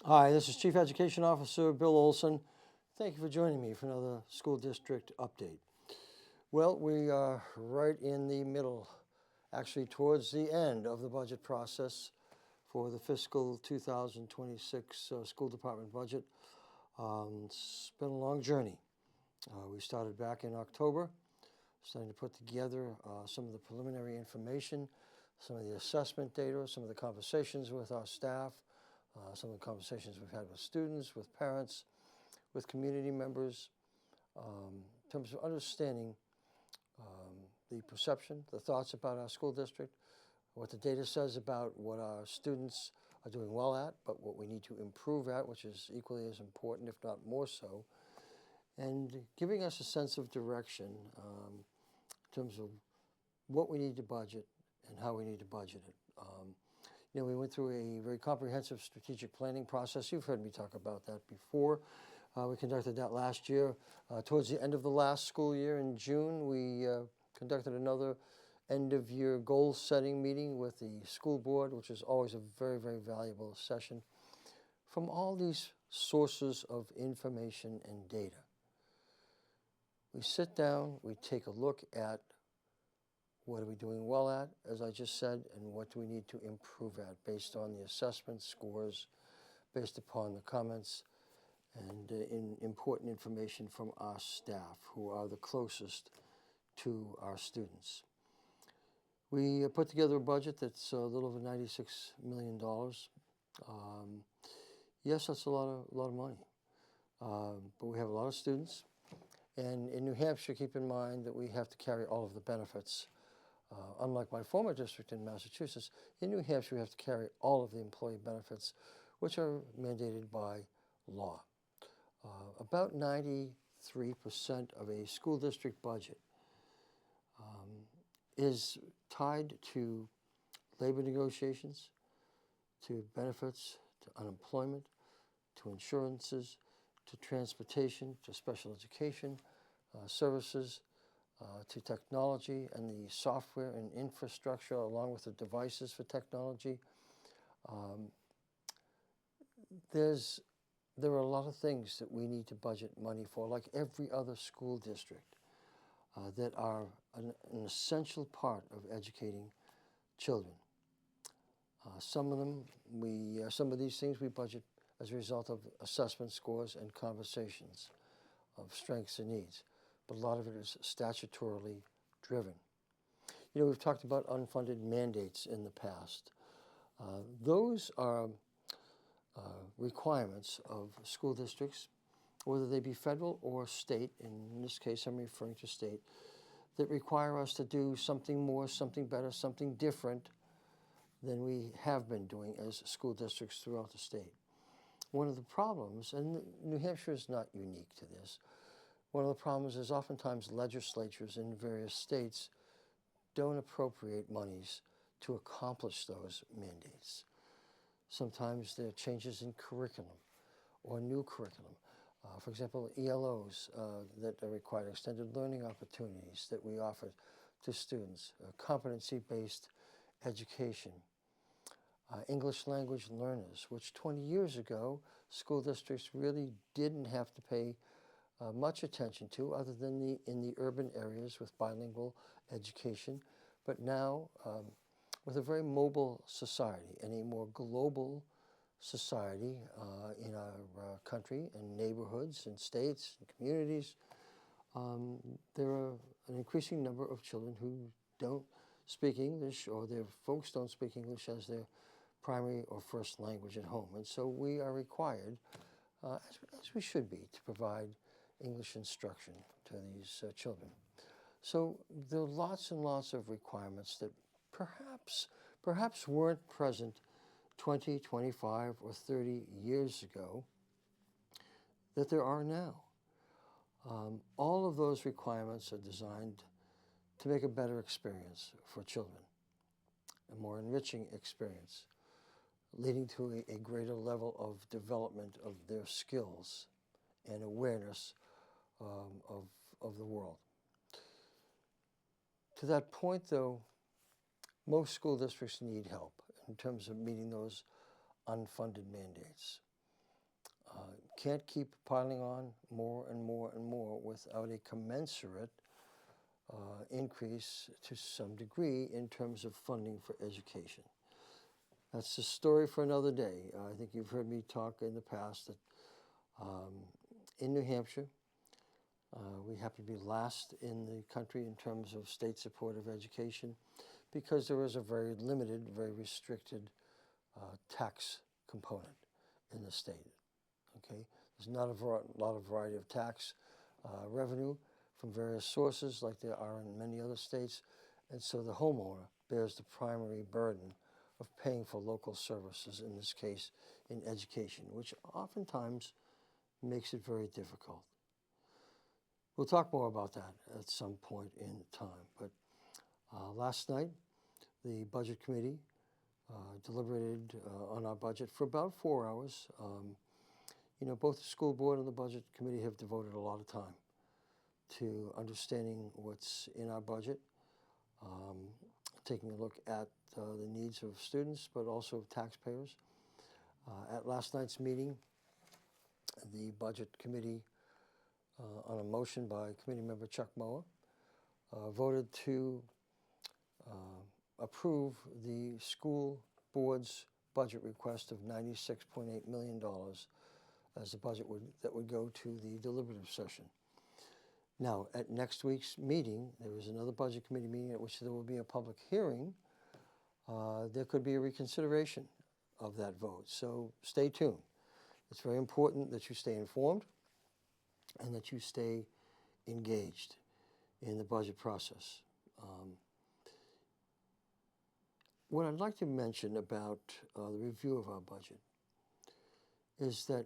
Hi, this is Chief Education Officer Bill Olson. Thank you for joining me for another school district update. Well, we are right in the middle, actually towards the end of the budget process for the fiscal 2026 school department budget. It's been a long journey. We started back in October, starting to put together some of the preliminary information, some of the assessment data, some of the conversations with our staff, some of the conversations we've had with students, with parents, with community members, in terms of understanding the perception, the thoughts about our school district, what the data says about what our students are doing well at, but what we need to improve at, which is equally as important, if not more so, and giving us a sense of direction in terms of what we need to budget and how we need to budget it. We went through a very comprehensive strategic planning process. You've heard me talk about that before. We conducted that last year. Towards the end of the last school year in June, we conducted another end-of-year goal-setting meeting with the school board, which is always a very, very valuable session. From all these sources of information and data, we sit down, we take a look at what are we doing well at, as I just said, and what do we need to improve at based on the assessment scores, based upon the comments and important information from our staff, who are the closest to our students. We put together a budget that's a little over $96 million. Yes, that's a lot of money, but we have a lot of students. And in New Hampshire, keep in mind that we have to carry all of the benefits. Unlike my former district in Massachusetts, in New Hampshire we have to carry all of the employee benefits, which are mandated by law. About 93% of a school district budget is tied to labor negotiations, to benefits, to unemployment, to insurances, to transportation, to special education services, to technology and the software and infrastructure along with the devices for technology. There are a lot of things that we need to budget money for, like every other school district, that are an essential part of educating children. Some of these things we budget as a result of assessment scores and conversations of strengths and needs, but a lot of it is statutorily driven. We've talked about unfunded mandates in the past. Those are requirements of school districts, whether they be federal or state. In this case, I'm referring to state, that require us to do something more, something better, something different than we have been doing as school districts throughout the state. One of the problems, and New Hampshire is not unique to this, one of the problems is oftentimes legislatures in various states don't appropriate monies to accomplish those mandates. Sometimes there are changes in curriculum or new curriculum. For example, ELOs that are required, extended learning opportunities that we offer to students, competency-based education, English language learners, which 20 years ago, school districts really didn't have to pay much attention to, other than in the urban areas with bilingual education. But now, with a very mobile society and a more global society in our country and neighborhoods and states and communities, there are an increasing number of children who don't speak English, or their folks don't speak English as their primary or first language at home. And so we are required, as we should be, to provide English instruction to these children. So there are lots and lots of requirements that perhaps weren't present 20, 25, or 30 years ago that there are now. All of those requirements are designed to make a better experience for children, a more enriching experience, leading to a greater level of development of their skills and awareness of the world. To that point, though, most school districts need help in terms of meeting those unfunded mandates. Can't keep piling on more and more and more without a commensurate increase to some degree in terms of funding for education. That's a story for another day. I think you've heard me talk in the past that in New Hampshire, we happen to be last in the country in terms of state support of education because there is a very limited, very restricted tax component in the state. Okay, there's not a lot of variety of tax revenue from various sources like there are in many other states, and so the homeowner bears the primary burden of paying for local services, in this case in education, which oftentimes makes it very difficult. We'll talk more about that at some point in time, but last night the Budget Committee deliberated on our budget for about 4 hours. Both the school board and the Budget Committee have devoted a lot of time to understanding what's in our budget, taking a look at the needs of students, but also of taxpayers. At last night's meeting, the Budget Committee, on a motion by Committee Member Chuck Mower, voted to approve the school board's budget request of $96.8 million as a budget that would go to the deliberative session. Now, at next week's meeting, there is another Budget Committee meeting at which there will be a public hearing. There could be a reconsideration of that vote, so stay tuned. It's very important that you stay informed and that you stay engaged in the budget process. What I'd like to mention about the review of our budget is that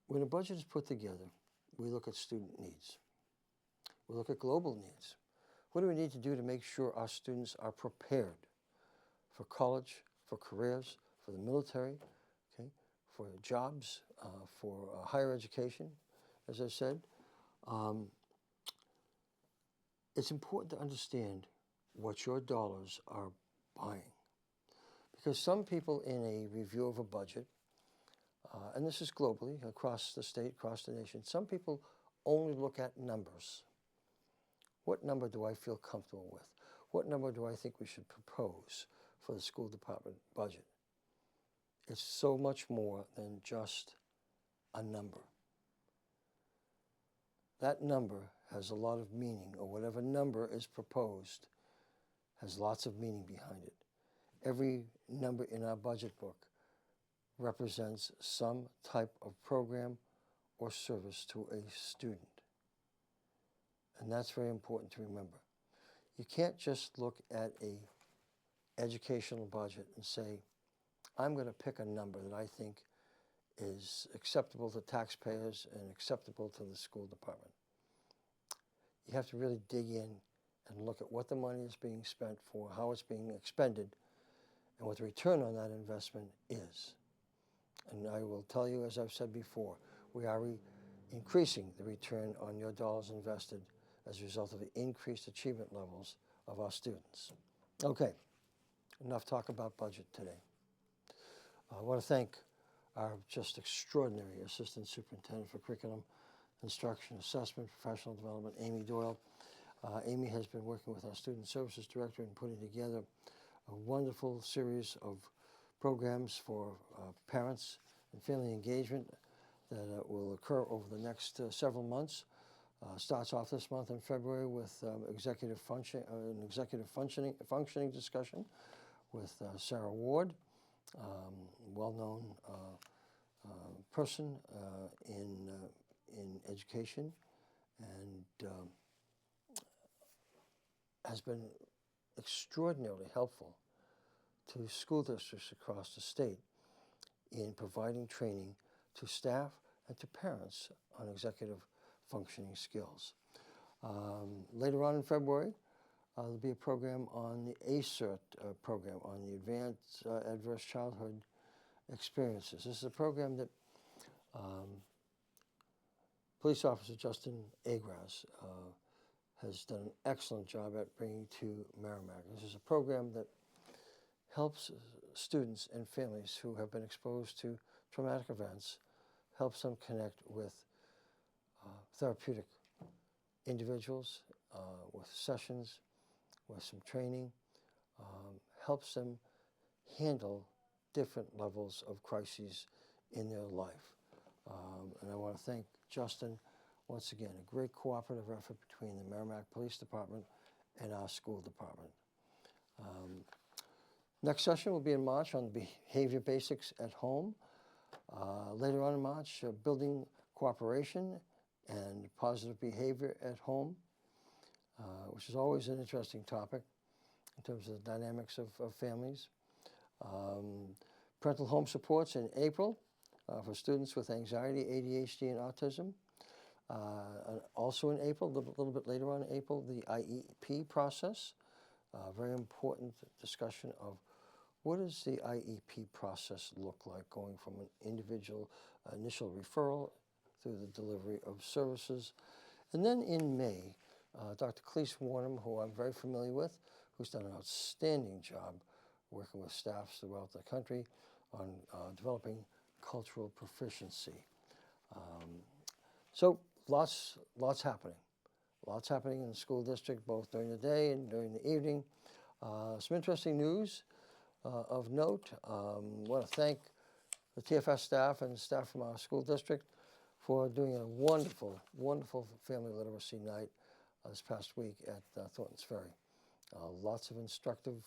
when a budget is put together, we look at student needs. We look at global needs. What do we need to do to make sure our students are prepared for college, for careers, for the military, okay, for jobs, for higher education, as I said? It's important to understand what your dollars are buying. Because some people in a review of a budget, and this is globally, across the state, across the nation, some people only look at numbers. What number do I feel comfortable with? What number do I think we should propose for the school department budget? It's so much more than just a number. That number has a lot of meaning, or whatever number is proposed has lots of meaning behind it. Every number in our budget book represents some type of program or service to a student. And that's very important to remember. You can't just look at a educational budget and say, I'm going to pick a number that I think is acceptable to taxpayers and acceptable to the school department. You have to really dig in and look at what the money is being spent for, how it's being expended, and what the return on that investment is. And I will tell you, as I've said before, we are increasing the return on your dollars invested as a result of the increased achievement levels of our students. Okay, enough talk about budget today. I want to thank our just extraordinary Assistant Superintendent for Curriculum, Instruction, Assessment, Professional Development, Amy Doyle. Amy has been working with our Student Services Director in putting together a wonderful series of programs for parents and family engagement that will occur over the next several months. Starts off this month in February with an executive functioning discussion with Sarah Ward, well-known person in education, and has been extraordinarily helpful to school districts across the state in providing training to staff and to parents on executive functioning skills. Later on in February, there'll be a program on the ACERT program, on the Advanced Adverse Childhood Experiences. This is a program that Police Officer Justin Agras has done an excellent job at bringing to Merrimack. This is a program that helps students and families who have been exposed to traumatic events, helps them connect with therapeutic individuals, with sessions, with some training, helps them handle different levels of crises in their life. And I want to thank Justin once again, a great cooperative effort between the Merrimack Police Department and our school department. Next session will be in March on behavior basics at home. Later on in March, building cooperation and positive behavior at home, which is always an interesting topic in terms of the dynamics of families. Parental home supports in April for students with anxiety, ADHD, and autism. And also in April, a little bit later on in April, the IEP process. Very important discussion of what does the IEP process look like, going from an individual initial referral through the delivery of services. And then in May, Dr. Cleese Warnham, who I'm very familiar with, who's done an outstanding job working with staffs throughout the country on developing cultural proficiency. So lots happening. Lots happening in the school district, both during the day and during the evening. Some interesting news of note. I want to thank the TFS staff and staff from our school district for doing a wonderful family literacy night this past week at Thornton's Ferry. Lots of instructive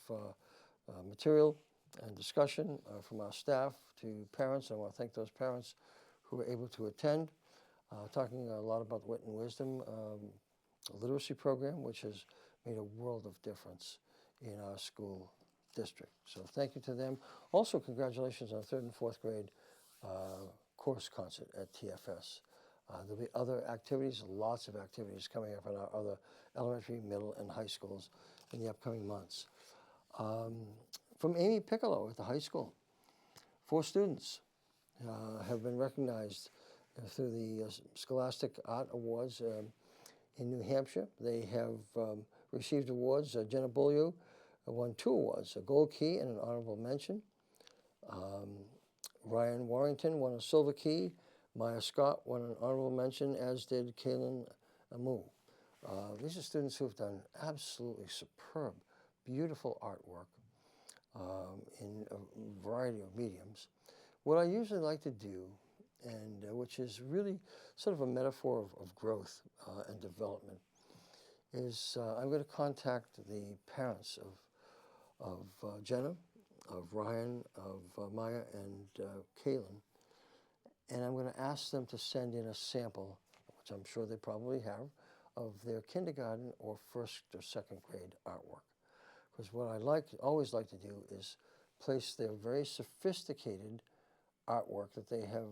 material and discussion from our staff to parents. I want to thank those parents who were able to attend, talking a lot about Wit and Wisdom literacy program, which has made a world of difference in our school district. So thank you to them. Also, congratulations on 3rd and 4th grade chorus concert at TFS. There'll be other activities, lots of activities coming up in our other elementary, middle, and high schools in the upcoming months. From Amy Piccolo at the high school, 4 students have been recognized through the Scholastic Art Awards in New Hampshire. They have received awards. Jenna Beaulieu won 2 awards, a Gold Key and an Honorable Mention. Ryan Warrington won a Silver Key. Maya Scott won an Honorable Mention, as did Kaylin Amu. These are students who have done absolutely superb, beautiful artwork in a variety of mediums. What I usually like to do, and which is really sort of a metaphor of growth and development, is I'm going to contact the parents of Jenna, of Ryan, of Maya, and Kaylin, and I'm going to ask them to send in a sample, which I'm sure they probably have, of their kindergarten or 1st or 2nd grade artwork. Because what I always like to do is place their very sophisticated artwork that they have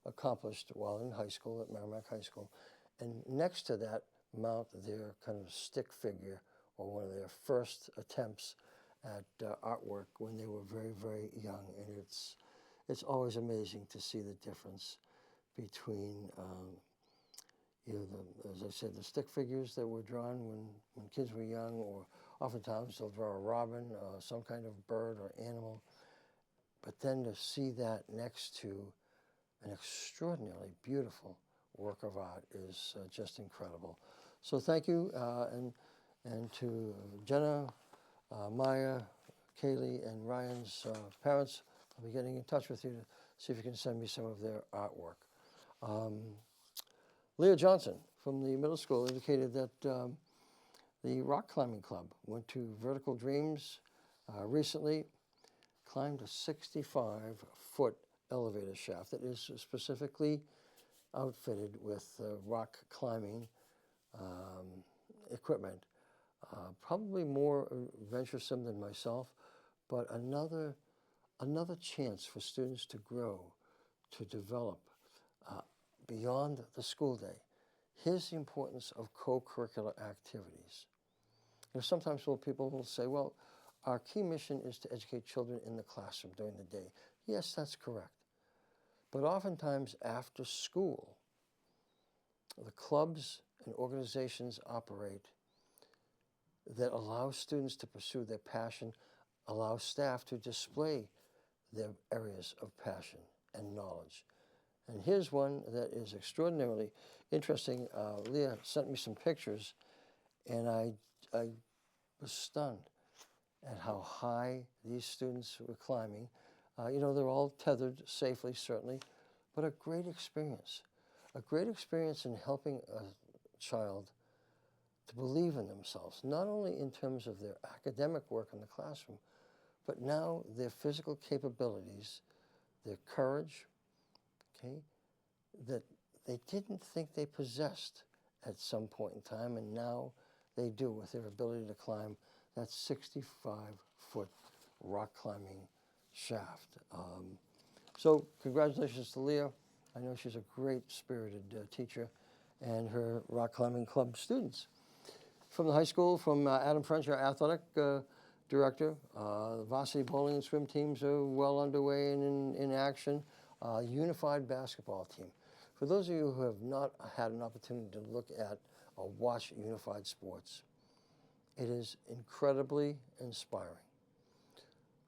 accomplished while in high school at Merrimack High School, and next to that mount their kind of stick figure or one of their first attempts at artwork when they were very young. And it's always amazing to see the difference between as I said, the stick figures that were drawn when kids were young, or oftentimes they'll draw a robin, some kind of bird or animal. But then to see that next to an extraordinarily beautiful work of art is just incredible. So thank you, and to Jenna, Maya, Kaylee, and Ryan's parents. I'll be getting in touch with you to see if you can send me some of their artwork. Leah Johnson from the middle school indicated that the rock climbing club went to Vertical Dreams recently, climbed a 65-foot elevator shaft that is specifically outfitted with rock climbing equipment. Probably more venturesome than myself, but another chance for students to grow, to develop beyond the school day. Here's the importance of co-curricular activities. Sometimes people will say, well, our key mission is to educate children in the classroom during the day. Yes, that's correct. But oftentimes after school, the clubs and organizations operate that allow students to pursue their passion, allow staff to display their areas of passion and knowledge. And here's one that is extraordinarily interesting. Leah sent me some pictures, and I was stunned at how high these students were climbing. You know, they're all tethered safely, certainly, but a great experience. A great experience in helping a child to believe in themselves, not only in terms of their academic work in the classroom, but now their physical capabilities, their courage, okay, that they didn't think they possessed at some point in time, and now they do with their ability to climb that 65-foot rock climbing shaft. So congratulations to Leah. I know she's a great spirited teacher, and her rock climbing club students. From the high school, from Adam French, our athletic director, the varsity bowling and swim teams are well underway and in action. Unified basketball team. For those of you who have not had an opportunity to look at or watch Unified Sports, it is incredibly inspiring.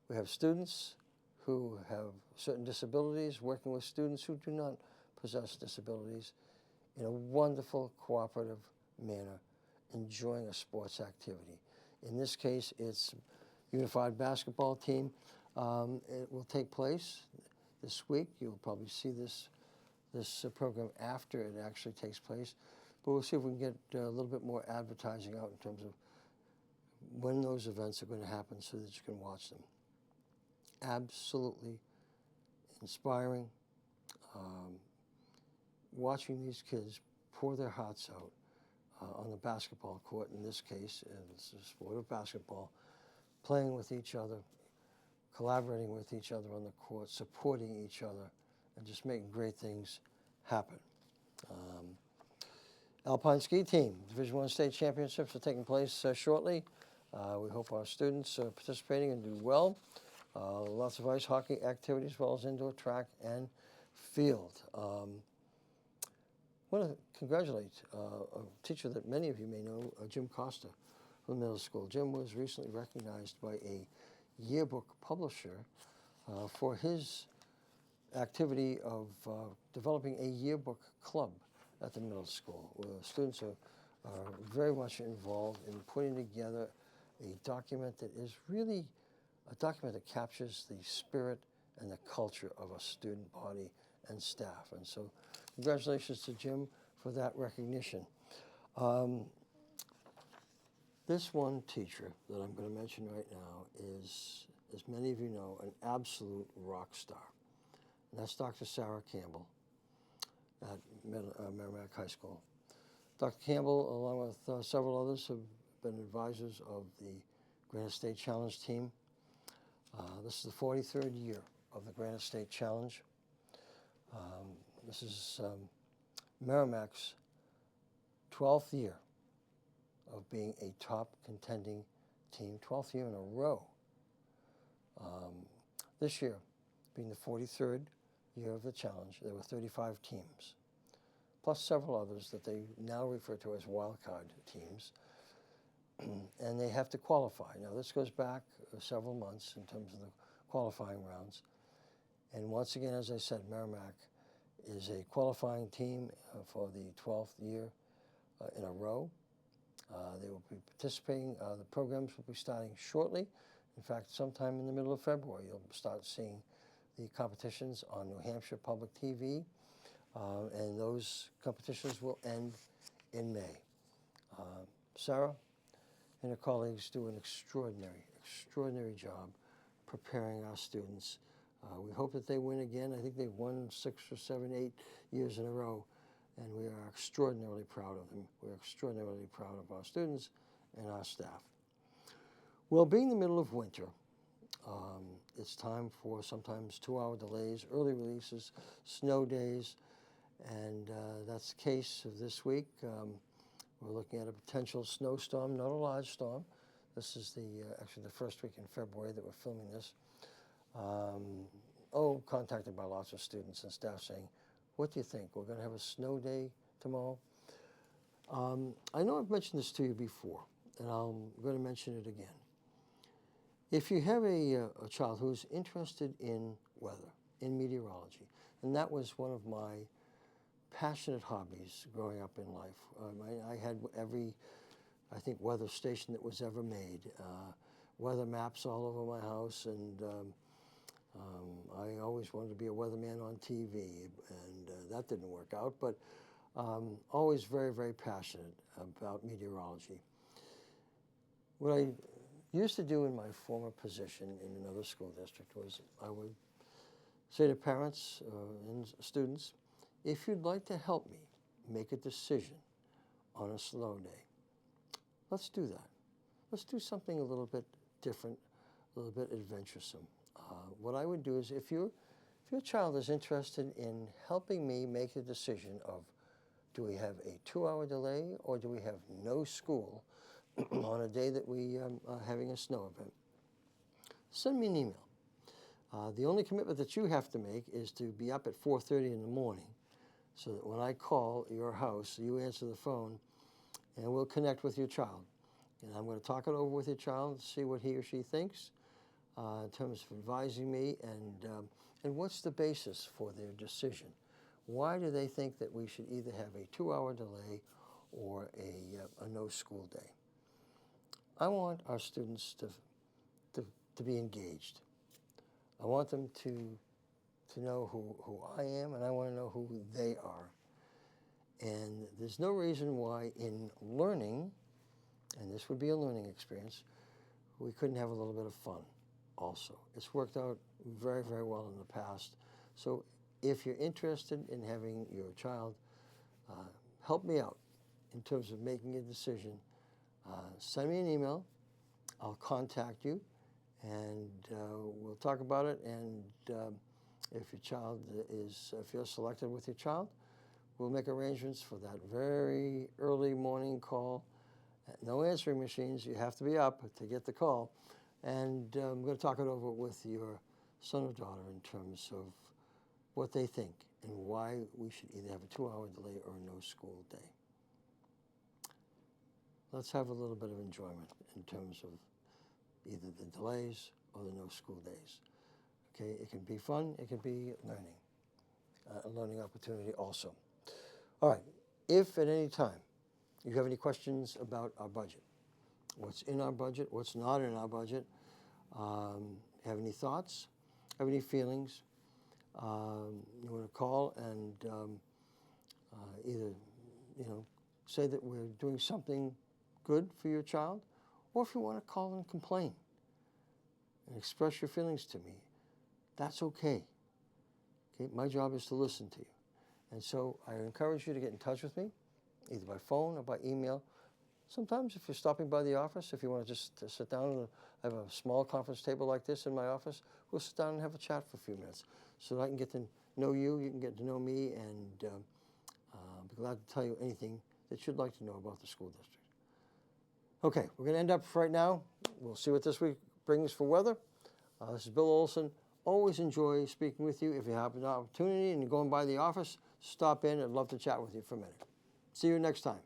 We have students who have certain disabilities working with students who do not possess disabilities in a wonderful cooperative manner, enjoying a sports activity. In this case, it's Unified Basketball Team. It will take place this week. You'll probably see this program after it actually takes place. But we'll see if we can get a little bit more advertising out in terms of when those events are going to happen so that you can watch them. Absolutely inspiring. Watching these kids pour their hearts out on the basketball court, in this case, it's the sport of basketball, playing with each other, collaborating with each other on the court, supporting each other, and just making great things happen. Alpine Ski Team, Division I State Championships are taking place shortly. We hope our students are participating and do well. Lots of ice hockey activities, as well as indoor track and field. I want to congratulate a teacher that many of you may know, Jim Costa from the middle school. Jim was recently recognized by a yearbook publisher for his activity of developing a yearbook club at the middle school, where students are very much involved in putting together a document that is really a document that captures the spirit and the culture of a student body and staff. And so congratulations to Jim for that recognition. This one teacher that I'm going to mention right now is, as many of you know, an absolute rock star. And that's Dr. Sarah Campbell at Merrimack High School. Dr. Campbell, along with several others, have been advisors of the Granite State Challenge team. This is the 43rd year of the Granite State Challenge. This is Merrimack's 12th year of being a top contending team, 12th year in a row. This year, being the 43rd year of the challenge, there were 35 teams, plus several others that they now refer to as wildcard teams, and they have to qualify. Now, this goes back several months in terms of the qualifying rounds. And once again, as I said, Merrimack is a qualifying team for the 12th year in a row. They will be participating. The programs will be starting shortly. In fact, sometime in the middle of February, you'll start seeing the competitions on New Hampshire Public TV, and those competitions will end in May. Sarah and her colleagues do an extraordinary job preparing our students. We hope that they win again. I think they've won 6 or 7, 8 years in a row, and we are extraordinarily proud of them. We're extraordinarily proud of our students and our staff. Well, being the middle of winter, it's time for sometimes 2-hour delays, early releases, snow days, and that's the case of this week. We're looking at a potential snowstorm, not a large storm. This is actually the first week in February that we're filming this. Contacted by lots of students and staff saying, what do you think? We're going to have a snow day tomorrow? I know I've mentioned this to you before, and I'm going to mention it again. If you have a child who's interested in weather, in meteorology, and that was one of my passionate hobbies growing up in life. I had every, I think, weather station that was ever made, weather maps all over my house, and I always wanted to be a weatherman on TV, and that didn't work out, but always very, very passionate about meteorology. What I used to do in my former position in another school district was I would say to parents and students, if you'd like to help me make a decision on a snow day, let's do that. Let's do something a little bit different, a little bit adventuresome. What I would do is if your child is interested in helping me make the decision of do we have a 2-hour delay or do we have no school on a day that we are having a snow event, send me an email. The only commitment that you have to make is to be up at 4:30 in the morning so that when I call your house, you answer the phone and we'll connect with your child. And I'm going to talk it over with your child, see what he or she thinks in terms of advising me and what's the basis for their decision. Why do they think that we should either have a 2-hour delay or a no school day? I want our students to be engaged. I want them to know who I am, and I want to know who they are. And there's no reason why in learning, and this would be a learning experience, we couldn't have a little bit of fun also. It's worked out very, very well in the past. So if you're interested in having your child help me out in terms of making a decision, send me an email. I'll contact you, and we'll talk about it. And if your child if you're selected with your child, we'll make arrangements for that very early morning call. No answering machines. You have to be up to get the call. And I'm going to talk it over with your son or daughter in terms of what they think and why we should either have a 2-hour delay or no school day. Let's have a little bit of enjoyment in terms of either the delays or the no school days. Okay, it can be fun, it can be learning, a learning opportunity also. All right, if at any time you have any questions about our budget, what's in our budget, what's not in our budget, have any thoughts, have any feelings, you want to call and either, say that we're doing something good for your child, or if you want to call and complain and express your feelings to me, that's okay. Okay, my job is to listen to you. And so I encourage you to get in touch with me, either by phone or by email. Sometimes if you're stopping by the office, if you want to just sit down and I have a small conference table like this in my office, we'll sit down and have a chat for a few minutes so that I can get to know you, you can get to know me, and be glad to tell you anything that you'd like to know about the school district. Okay, we're going to end up right now. We'll see what this week brings for weather. This is Bill Olson. Always enjoy speaking with you. If you have an opportunity and you're going by the office, stop in. I'd love to chat with you for a minute. See you next time.